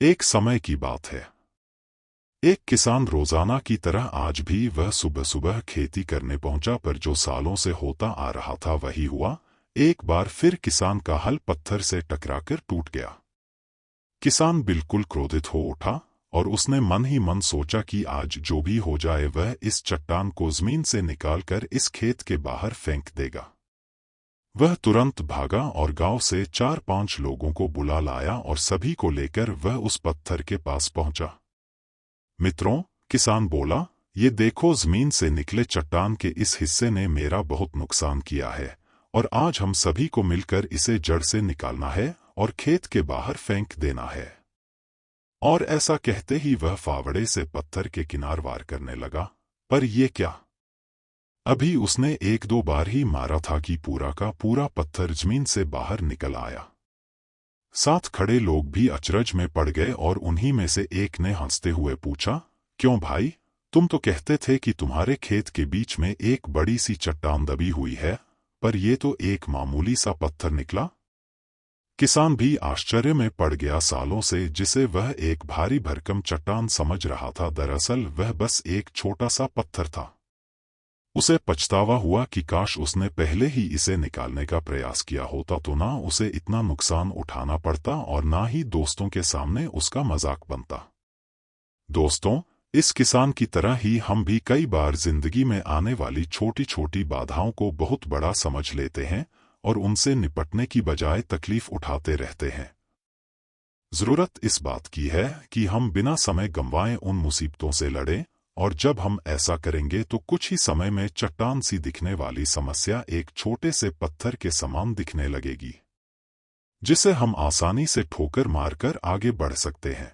एक समय की बात है। एक किसान रोजाना की तरह आज भी वह सुबह सुबह खेती करने पहुंचा, पर जो सालों से होता आ रहा था वही हुआ। एक बार फिर किसान का हल पत्थर से टकराकर टूट गया। किसान बिल्कुल क्रोधित हो उठा और उसने मन ही मन सोचा कि आज जो भी हो जाए वह इस चट्टान को जमीन से निकालकर इस खेत के बाहर फेंक देगा। वह तुरंत भागा और गांव से 4-5 लोगों को बुला लाया और सभी को लेकर वह उस पत्थर के पास पहुंचा। मित्रों, किसान बोला, ये देखो, जमीन से निकले चट्टान के इस हिस्से ने मेरा बहुत नुकसान किया है और आज हम सभी को मिलकर इसे जड़ से निकालना है और खेत के बाहर फेंक देना है। और ऐसा कहते ही वह फावड़े से पत्थर के किनार वार करने लगा। पर ये क्या? अभी उसने 1-2 बार ही मारा था कि पूरा का पूरा पत्थर जमीन से बाहर निकल आया। साथ खड़े लोग भी अचरज में पड़ गए और उन्हीं में से एक ने हंसते हुए पूछा, क्यों भाई, तुम तो कहते थे कि तुम्हारे खेत के बीच में एक बड़ी सी चट्टान दबी हुई है, पर यह तो एक मामूली सा पत्थर निकला। किसान भी आश्चर्य में पड़ गया। सालों से जिसे वह एक भारी भरकम चट्टान समझ रहा था, दरअसल वह बस एक छोटा सा पत्थर था। उसे पछतावा हुआ कि काश उसने पहले ही इसे निकालने का प्रयास किया होता, तो ना उसे इतना नुकसान उठाना पड़ता और ना ही दोस्तों के सामने उसका मजाक बनता। दोस्तों, इस किसान की तरह ही हम भी कई बार जिंदगी में आने वाली छोटी छोटी बाधाओं को बहुत बड़ा समझ लेते हैं और उनसे निपटने की बजाय तकलीफ उठाते रहते हैं। जरूरत इस बात की है कि हम बिना समय गंवाए उन मुसीबतों से लड़ें, और जब हम ऐसा करेंगे तो कुछ ही समय में चट्टान सी दिखने वाली समस्या एक छोटे से पत्थर के समान दिखने लगेगी, जिसे हम आसानी से ठोकर मारकर आगे बढ़ सकते हैं।